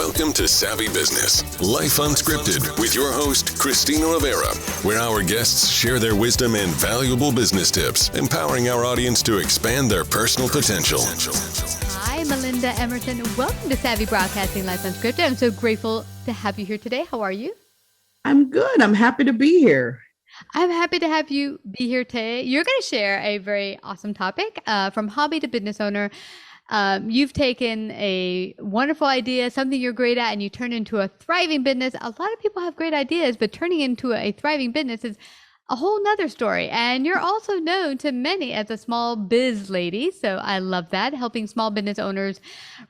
Welcome to Savvy Business, Life Unscripted, with your host, Christina Rivera, where our guests share their wisdom and valuable business tips, empowering our audience to expand their personal potential. Hi, Melinda, Emerson. Welcome to Savvy Broadcasting, Life Unscripted. I'm so grateful to have you here today. How are you? I'm good. I'm happy to be here. I'm happy to have you be here today. You're going to share a very awesome topic from hobby to business owner. You've taken a wonderful idea, something you're great at, and you turn into a thriving business. A lot of people have great ideas, but turning into a thriving business is a whole nother story. And you're also known to many as a small biz lady. So I love that, helping small business owners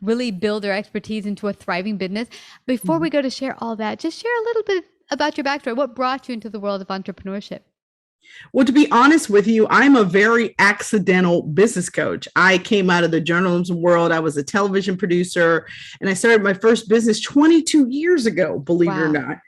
really build their expertise into a thriving business. Before we go to share all that, just share a little bit about your backstory. What brought you into the world of entrepreneurship? Well, to be honest with you, I'm a very accidental business coach. I came out of the journalism world. I was a television producer, and I started my first business 22 years ago, believe it or not.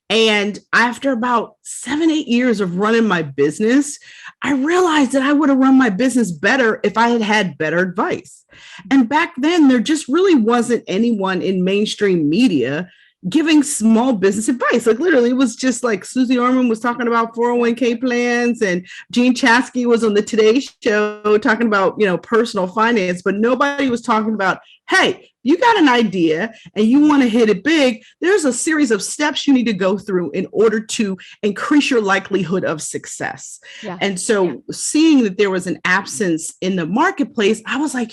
And after about 7-8 years of running my business, I realized that I would have run my business better if I had had better advice. And back then, there just really wasn't anyone in mainstream media giving small business advice. Like literally, it was just like Susie Orman was talking about 401k plans, and Gene Chasky was on the Today Show talking about, personal finance, but nobody was talking about, hey, you got an idea and you want to hit it big. There's a series of steps you need to go through in order to increase your likelihood of success. Yeah. And so seeing that there was an absence in the marketplace, I was like,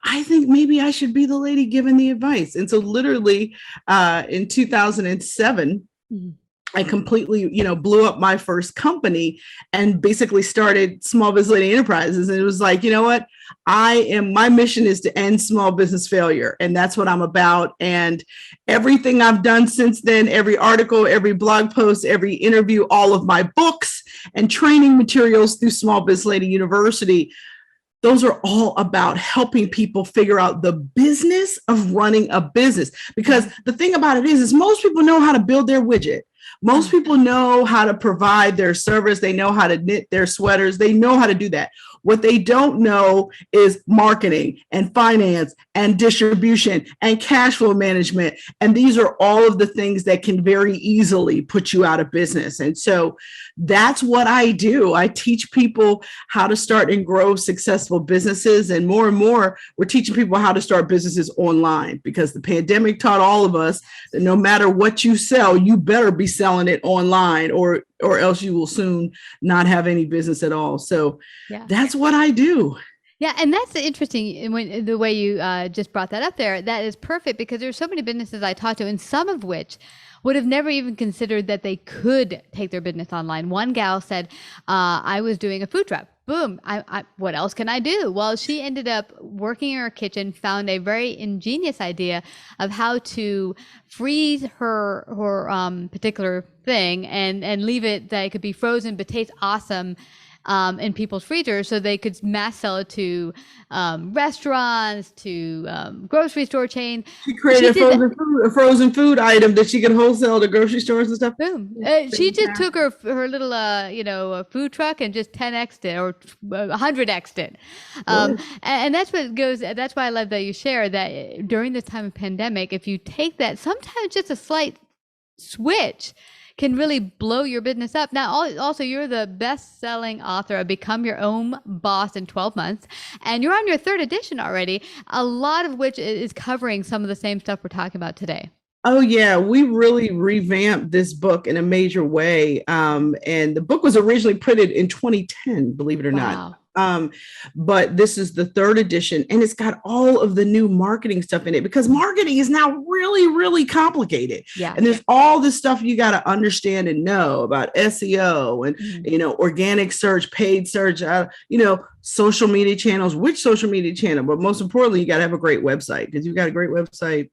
I think maybe I should be the lady giving the advice. And so literally in 2007, I completely, blew up my first company and basically started Small Business Lady Enterprises. And it was like, my mission is to end small business failure. And that's what I'm about. And everything I've done since then, every article, every blog post, every interview, all of my books and training materials through Small Business Lady University, those are all about helping people figure out the business of running a business. Because the thing about it is most people know how to build their widget. Most people know how to provide their service. They know how to knit their sweaters. They know how to do that. What they don't know is marketing and finance and distribution and cash flow management. And these are all of the things that can very easily put you out of business. And so that's what I do. I teach people how to start and grow successful businesses. And more, we're teaching people how to start businesses online, because the pandemic taught all of us that no matter what you sell, you better be selling it online, or else you will soon not have any business at all. So that's what I do. Yeah. And that's interesting the way you just brought that up there. That is perfect, because there's so many businesses I talk to, and some of which would have never even considered that they could take their business online. One gal said, I was doing a food truck. Boom. What else can I do? Well, she ended up working in her kitchen, found a very ingenious idea of how to freeze her particular thing and leave it that it could be frozen but taste awesome in people's freezers, so they could mass sell it to restaurants, to grocery store chain. She created a frozen food item that she could wholesale to grocery stores and stuff. Boom. She just took her little food truck and just 10x'd it, or 100x'd it. And that's that's why I love that you share that during this time of pandemic, if you take that, sometimes just a slight switch can really blow your business up. Now, also, you're the best-selling author of Become Your Own Boss in 12 Months, and you're on your 3rd edition already, a lot of which is covering some of the same stuff we're talking about today. Oh, yeah. We really revamped this book in a major way. And the book was originally printed in 2010, believe it or not. But this is the 3rd edition, and it's got all of the new marketing stuff in it, because marketing is now really, really complicated. Yeah. And there's all this stuff you got to understand and know about SEO and, organic search, paid search, social media channels, which social media channel. But most importantly, you got to have a great website, because you've got a great website,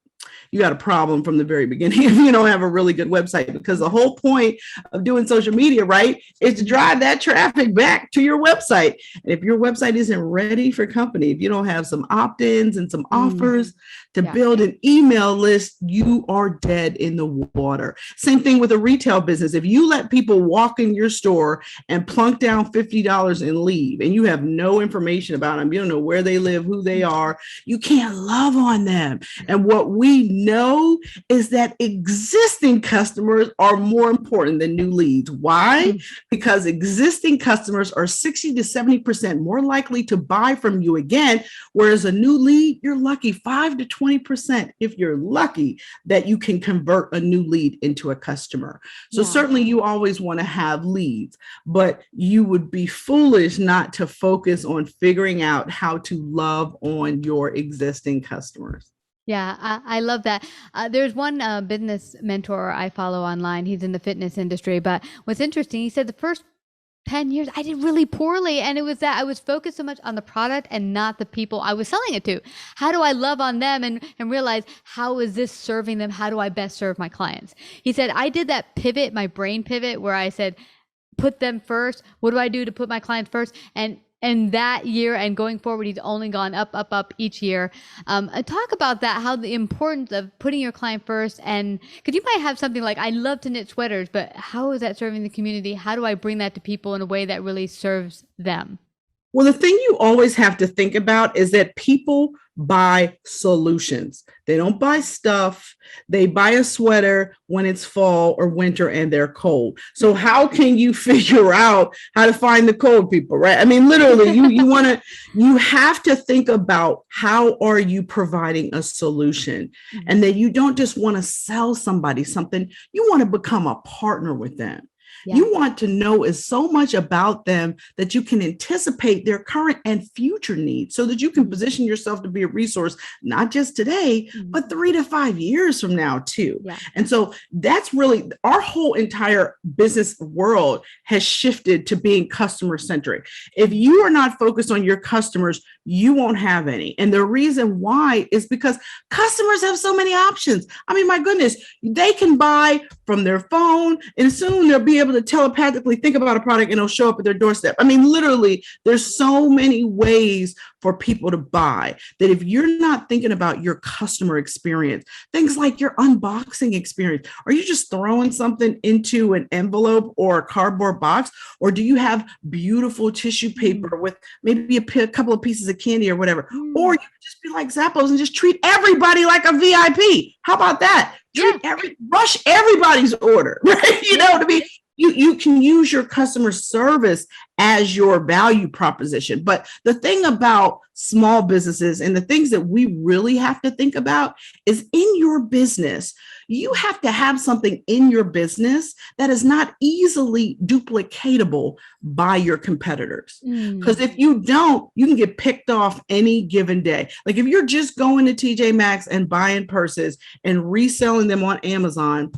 you got a problem from the very beginning if you don't have a really good website, because the whole point of doing social media, right, is to drive that traffic back to your website. And if your website isn't ready for company, if you don't have some opt-ins and some offers to build an email list, you are dead in the water. Same thing with a retail business. If you let people walk in your store and plunk down $50 and leave, and you have no information about them, you don't know where they live, who they are, you can't love on them. And what we we know is that existing customers are more important than new leads. Why? Because existing customers are 60 to 70% more likely to buy from you again, whereas a new lead, you're lucky 5 to 20%, if you're lucky, that you can convert a new lead into a customer. So certainly you always want to have leads, but you would be foolish not to focus on figuring out how to love on your existing customers. Yeah, I love that. There's one business mentor I follow online. He's in the fitness industry. But what's interesting, he said the first 10 years, I did really poorly. And it was that I was focused so much on the product and not the people I was selling it to. How do I love on them and realize how is this serving them? How do I best serve my clients? He said, I did that pivot, my brain pivot, where I said, put them first. What do I do to put my clients first? And that year and going forward, he's only gone up, up, up each year. Talk about that, how the importance of putting your client first. And because you might have something like, I love to knit sweaters, but how is that serving the community? How do I bring that to people in a way that really serves them? Well, the thing you always have to think about is that people buy solutions. They don't buy stuff. They buy a sweater when it's fall or winter and they're cold. So how can you figure out how to find the cold people, right? I mean, literally, you have to think about how are you providing a solution, and that you don't just want to sell somebody something. You want to become a partner with them. Yeah. You want to know is so much about them that you can anticipate their current and future needs so that you can position yourself to be a resource, not just today, but 3 to 5 years from now too. Yeah. And so that's really our whole entire business world has shifted to being customer-centric. If you are not focused on your customers, you won't have any. And the reason why is because customers have so many options. I mean, my goodness, they can buy from their phone and soon they'll be able to telepathically think about a product and it'll show up at their doorstep. I mean, literally, there's so many ways for people to buy that if you're not thinking about your customer experience, things like your unboxing experience, are you just throwing something into an envelope or a cardboard box? Or do you have beautiful tissue paper with maybe a couple of pieces of candy or whatever? Or you could just be like Zappos and just treat everybody like a VIP. How about that? Rush everybody's order, right? To be, you can use your customer service as your value proposition. But the thing about small businesses and the things that we really have to think about is in your business, you have to have something in your business that is not easily duplicatable by your competitors. Because if you don't, you can get picked off any given day. Like if you're just going to TJ Maxx and buying purses and reselling them on Amazon,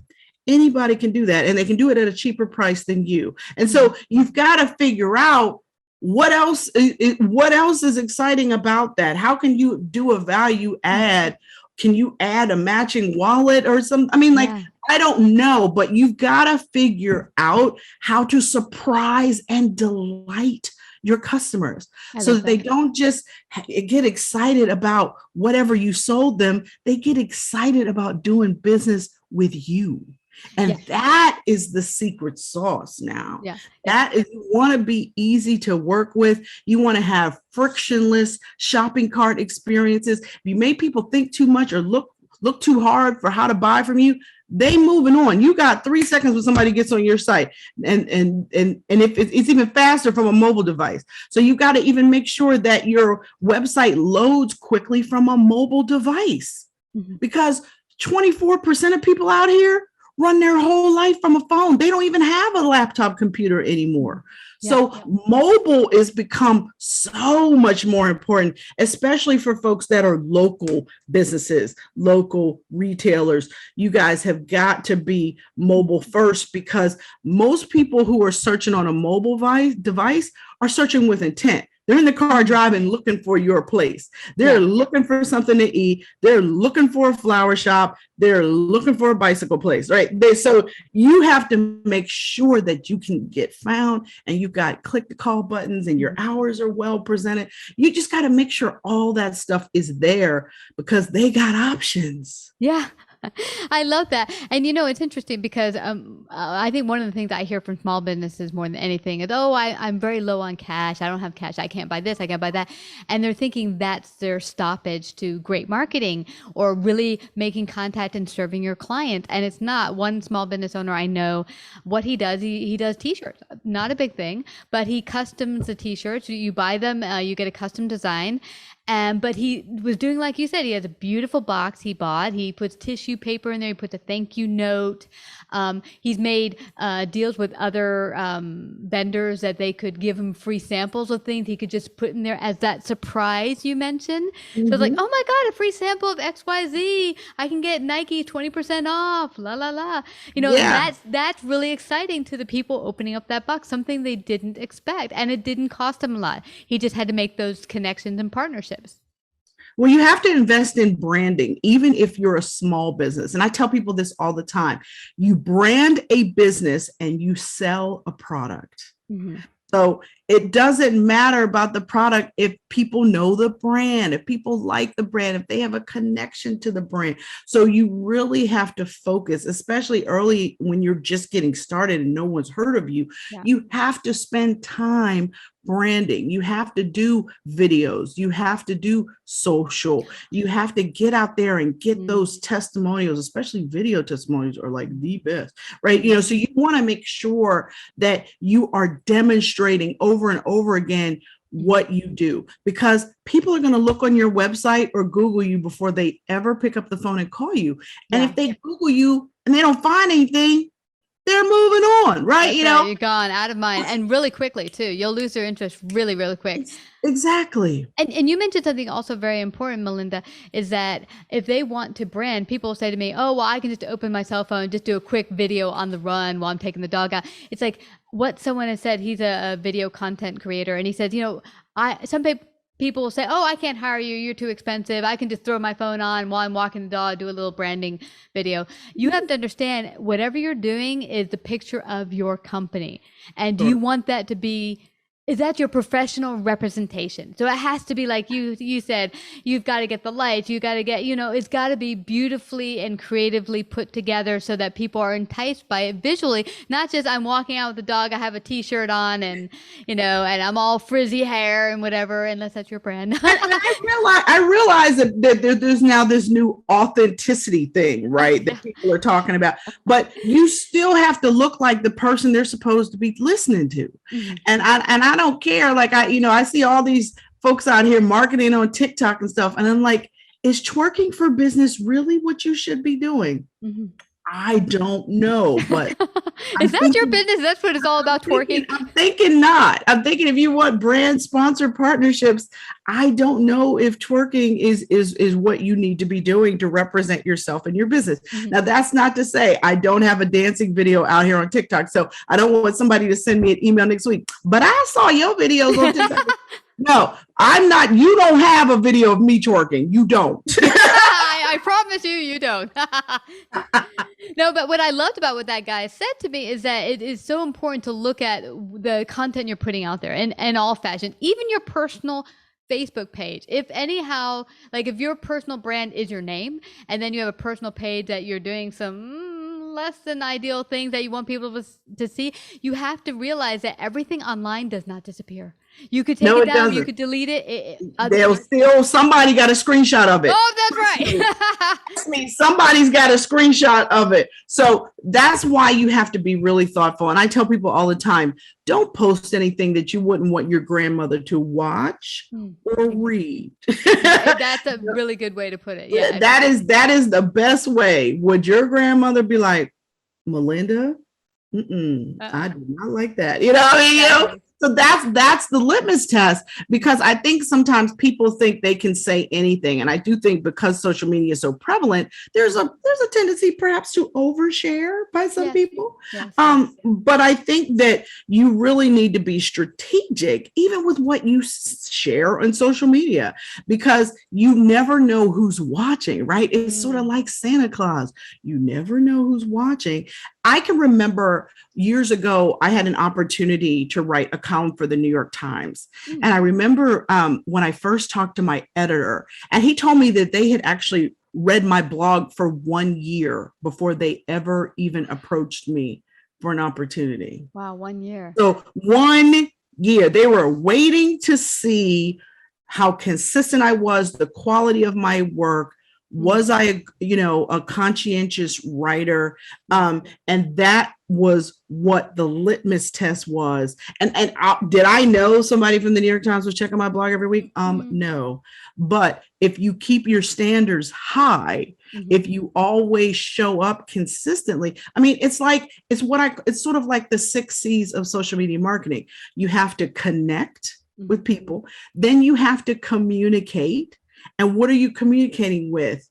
anybody can do that, and they can do it at a cheaper price than you. And so you've got to figure out what else is exciting about that. How can you do a value add? Can you add a matching wallet or something? I mean, I don't know, but you've got to figure out how to surprise and delight your customers so that they don't just get excited about whatever you sold them. They get excited about doing business with you. And that is the secret sauce now. That is, you want to be easy to work with. You want to have frictionless shopping cart experiences. If you make people think too much or look too hard for how to buy from you, they moving on. You got 3 seconds when somebody gets on your site, and if it's even faster from a mobile device. So you got to even make sure that your website loads quickly from a mobile device, because 24% of people out here run their whole life from a phone. They don't even have a laptop computer anymore. So mobile has become so much more important, especially for folks that are local businesses, local retailers. You guys have got to be mobile first, because most people who are searching on a mobile device are searching with intent. They're in the car driving, looking for your place. They're looking for something to eat. They're looking for a flower shop. They're looking for a bicycle place, right? So you have to make sure that you can get found, and you've got click to call buttons and your hours are well presented. You just got to make sure all that stuff is there, because they got options. Yeah. I love that. And it's interesting because I think one of the things I hear from small businesses more than anything is, oh, I'm very low on cash. I don't have cash. I can't buy this. I can't buy that. And they're thinking that's their stoppage to great marketing or really making contact and serving your client. And it's not. One small business owner I know, what he does, he does t-shirts. Not a big thing, but he customs the t-shirts. You buy them, you get a custom design. But he was doing, like you said, he has a beautiful box he bought. He puts tissue paper in there. He puts a thank you note. He's made deals with other vendors that they could give him free samples of things he could just put in there as that surprise you mentioned. So it's like, oh my God, a free sample of XYZ. I can get Nike 20% off, la, la, la. That's really exciting to the people opening up that box, something they didn't expect. And it didn't cost him a lot. He just had to make those connections and partnerships. Well, you have to invest in branding, even if you're a small business. And I tell people this all the time. You brand a business and you sell a product. Mm-hmm. So it doesn't matter about the product if people know the brand, if people like the brand, if they have a connection to the brand. So you really have to focus, especially early when you're just getting started and no one's heard of you. Yeah. You have to spend time branding. You have to do videos. You have to do social. You have to get out there and get those testimonials, especially video testimonials are like the best, right? So you want to make sure that you are demonstrating over and over again what you do, because people are going to look on your website or Google you before they ever pick up the phone and call you. And if they Google you and they don't find anything, they're moving on, right? You're gone, out of mind, and really quickly too. You'll lose their interest really, really quick. Exactly. And you mentioned something also very important, Melinda, is that if they want to brand, people say to me, oh, well, I can just open my cell phone, just do a quick video on the run while I'm taking the dog out. It's like what someone has said. He's a video content creator, and he says, some people will say, oh, I can't hire you. You're too expensive. I can just throw my phone on while I'm walking the dog, do a little branding video. You have to understand whatever you're doing is the picture of your company. And do you want that to be, is that your professional representation? So it has to be like you said, you've got to get the lights, you got to get, it's got to be beautifully and creatively put together so that people are enticed by it visually, not just I'm walking out with the dog, I have a t-shirt on and, and I'm all frizzy hair and whatever, unless that's your brand. I realize that there's now this new authenticity thing, right? That people are talking about, but you still have to look like the person they're supposed to be listening to. Mm-hmm. And I don't care. Like I see all these folks out here marketing on TikTok and stuff. And I'm like, is twerking for business really what you should be doing? Mm-hmm. I don't know, but is that your business? That's what it's all about, twerking? I'm thinking not. I'm thinking if you want brand sponsor partnerships, I don't know if twerking is what you need to be doing to represent yourself and your business. Mm-hmm. Now, that's not to say I don't have a dancing video out here on TikTok, so I don't want somebody to send me an email next week, but I saw your videos on TikTok. No, I'm not. You don't have a video of me twerking. You don't. I promise you don't. No, but what I loved about what that guy said to me is that it is so important to look at the content you're putting out there in all fashion, even your personal Facebook page. If anyhow, like if your personal brand is your name and then you have a personal page that you're doing some less than ideal things that you want people to see, you have to realize that everything online does not disappear. You could take it down, doesn't. You could delete it. They'll still, somebody got a screenshot of it. Oh, that's right. Somebody's got a screenshot of it. So that's why you have to be really thoughtful. And I tell people all the time, don't post anything that you wouldn't want your grandmother to watch or read. That's a really good way to put it. Yeah, that is the best way. Would your grandmother be like, Melinda? I do not like that. You know what I mean? So that's the litmus test, because I think sometimes people think they can say anything. And I do think because social media is so prevalent, there's a tendency perhaps to overshare by some people. Yes. But I think that you really need to be strategic, even with what you share on social media, because you never know who's watching, right? It's sort of like Santa Claus. You never know who's watching. I can remember years ago, I had an opportunity to write a column for the New York Times. And I remember when I first talked to my editor, and he told me that they had actually read my blog for 1 year before they ever even approached me for an opportunity. Wow, 1 year. So 1 year, they were waiting to see how consistent I was, the quality of my work. Was I, a conscientious writer? And that was what the litmus test was. And did I know somebody from the New York Times was checking my blog every week? No. But if you keep your standards high, if you always show up consistently, I mean, it's sort of like the 6 C's of social media marketing. You have to connect with people, then you have to communicate. And what are you communicating with?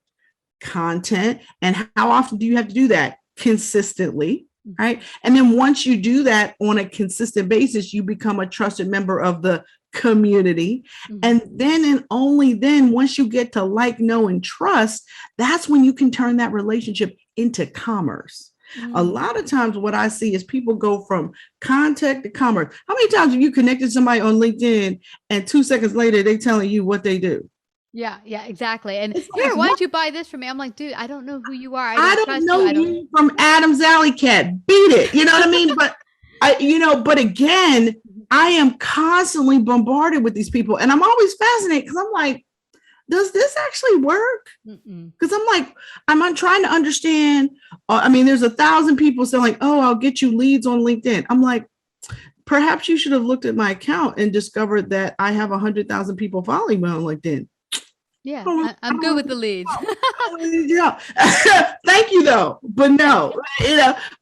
Content. And how often do you have to do that? Consistently, right? And then once you do that on a consistent basis, you become a trusted member of the community. And then and only then, once you get to like, know, and trust, that's when you can turn that relationship into commerce. A lot of times what I see is people go from contact to commerce. How many times have you connected somebody on LinkedIn and 2 seconds later, they telling you what they do? Yeah, exactly. And here, why don't you buy this from me? I'm like, dude, I don't know who you are. I don't know you from Adam's Alley Cat. Beat it. You know what I mean? But but again, I am constantly bombarded with these people, and I'm always fascinated because I'm like, does this actually work? Because I'm trying to understand. There's 1,000 people saying like, oh, I'll get you leads on LinkedIn. I'm like, perhaps you should have looked at my account and discovered that I have 100,000 people following me on LinkedIn. Yeah, I'm good with the leads. Yeah. Thank you though. But no,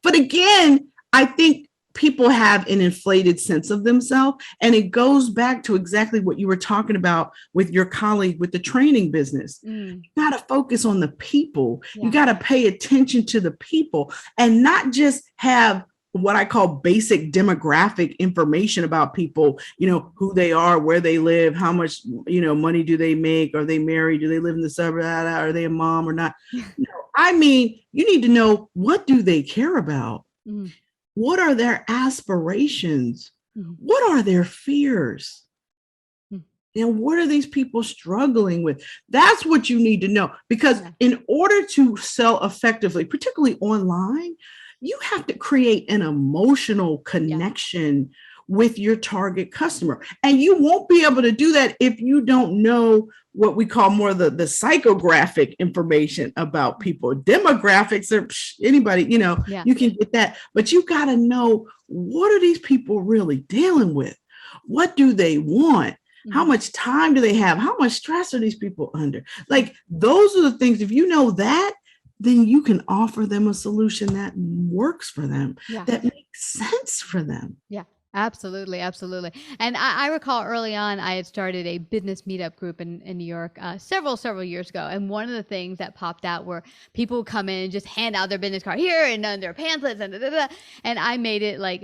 but again, I think people have an inflated sense of themselves. And it goes back to exactly what you were talking about with your colleague with the training business. You got to focus on the people. Yeah. You got to pay attention to the people and not just have what I call basic demographic information about people, who they are, where they live, how much, money do they make? Are they married? Do they live in the suburbs? Are they a mom or not? You need to know, what do they care about? What are their aspirations? What are their fears? And what are these people struggling with? That's what you need to know, because in order to sell effectively, particularly online, you have to create an emotional connection with your target customer. And you won't be able to do that if you don't know what we call more the psychographic information about people. Demographics are anybody, you can get that. But you got to know, what are these people really dealing with? What do they want? How much time do they have? How much stress are these people under? Like, those are the things, if you know that, then you can offer them a solution that works for them, that makes sense for them. Yeah, absolutely. Absolutely. And I recall early on, I had started a business meetup group in New York several years ago. And one of the things that popped out were people would come in and just hand out their business card here and their pamphlets and And I made it like,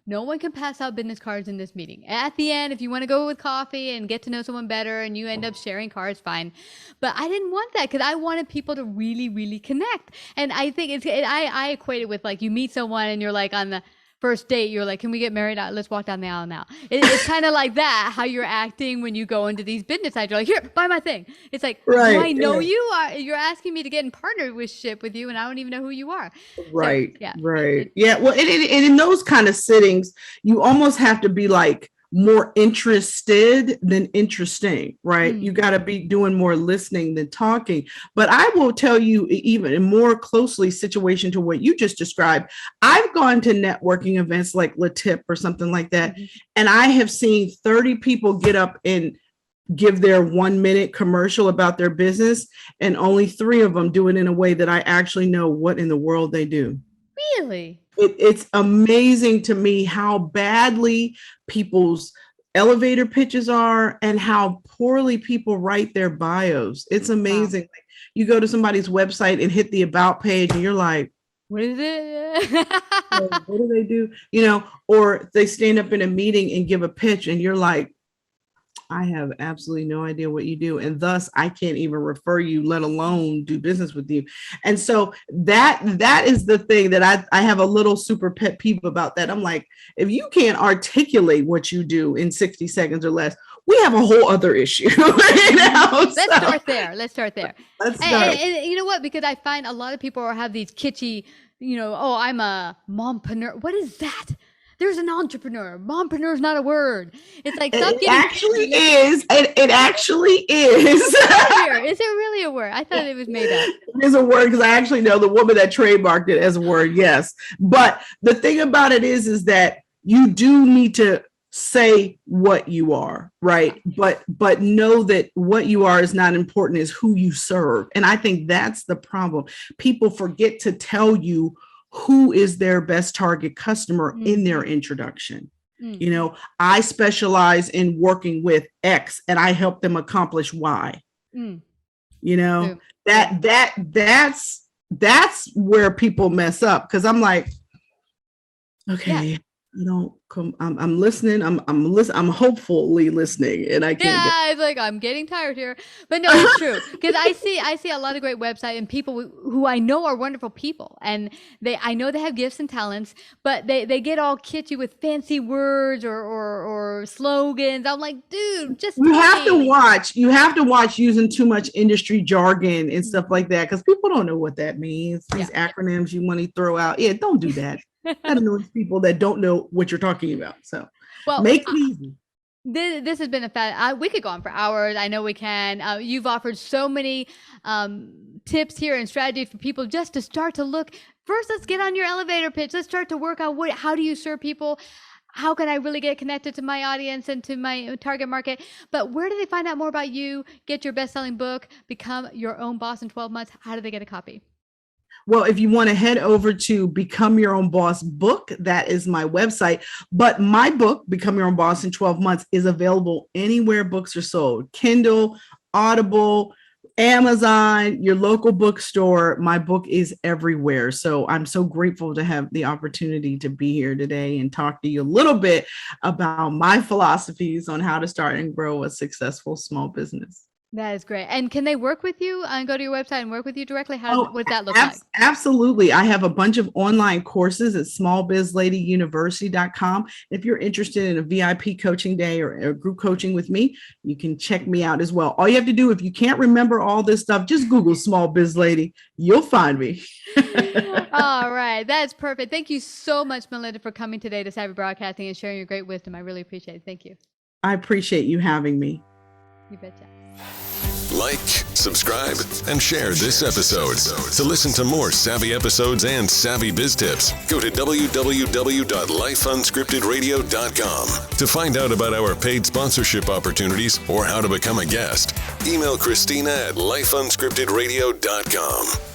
no one can pass out business cards in this meeting. At the end, if you want to go with coffee and get to know someone better and you end up sharing cards, fine. But I didn't want that, because I wanted people to really, really connect. And I think I equate it with, like, you meet someone and you're like, on the first date, you're like, can we get married? Let's walk down the aisle now. It's kind of like that, how you're acting when you go into these business sites. You're like, here, buy my thing. It's like, do I know you? You're asking me to get in partnership with you, and I don't even know who you are. Right. So, right. Yeah. Well, and in those kind of settings, you almost have to be like more interested than interesting, right? You got to be doing more listening than talking. But I will tell you, even in more closely situation to what you just described, I've gone to networking events like La Tip or something like that, and I have seen 30 people get up and give their 1-minute commercial about their business, and only 3 of them do it in a way that I actually know what in the world they do. Really? It's amazing to me how badly people's elevator pitches are and how poorly people write their bios. It's amazing. Wow. Like, you go to somebody's website and hit the about page and you're like, what is it? What do they do? Or they stand up in a meeting and give a pitch and you're like, I have absolutely no idea what you do. And thus I can't even refer you, let alone do business with you. And so that is the thing that I have a little super pet peeve about that. I'm like, if you can't articulate what you do in 60 seconds or less, we have a whole other issue. Let's start there. Let's start. And you know what? Because I find a lot of people have these kitschy, oh, I'm a mompreneur. What is that? There's an entrepreneur. Mompreneur is not a word. It's like, stop it actually is. It actually is. Is it really a word? I thought it was made up. It is a word because I actually know the woman that trademarked it as a word. Yes. But the thing about it is that you do need to say what you are, right? But know that what you are is not important, is who you serve. And I think that's the problem. People forget to tell you who is their best target customer in their introduction. I specialize in working with X and I help them accomplish Y. That's where people mess up, because I'm like, okay, I'm listening. I'm hopefully listening, and I can't. Yeah, it's like I'm getting tired here, but no, it's true, because I see a lot of great websites and people who I know are wonderful people, and I know they have gifts and talents, but they get all kitschy with fancy words or slogans. I'm like, dude, just you have to watch using too much industry jargon and stuff like that, because people don't know what that means. These acronyms you want to throw out, don't do that. I don't know people that don't know what you're talking about. So make it easy. This has been we could go on for hours. I know we can. You've offered so many tips here and strategies for people just to start to look. First, let's get on your elevator pitch. Let's start to work out how do you serve people? How can I really get connected to my audience and to my target market? But where do they find out more about you? Get your best-selling book, become your own boss in 12 months. How do they get a copy? Well, if you want to head over to Become Your Own Boss book, that is my website. But my book, Become Your Own Boss in 12 Months, is available anywhere books are sold. Kindle, Audible, Amazon, your local bookstore. My book is everywhere. So I'm so grateful to have the opportunity to be here today and talk to you a little bit about my philosophies on how to start and grow a successful small business. That is great. And can they work with you and go to your website and work with you directly? What does that look like? Absolutely. I have a bunch of online courses at smallbizladyuniversity.com. If you're interested in a VIP coaching day or a group coaching with me, you can check me out as well. All you have to do, if you can't remember all this stuff, just Google Small Biz Lady. You'll find me. All right. That's perfect. Thank you so much, Melinda, for coming today to Savvy Broadcasting and sharing your great wisdom. I really appreciate it. Thank you. I appreciate you having me. You betcha. Like, subscribe, and share this episode. To listen to more savvy episodes and savvy biz tips, go to www.lifeunscriptedradio.com. To find out about our paid sponsorship opportunities or how to become a guest, email Christina at lifeunscriptedradio.com.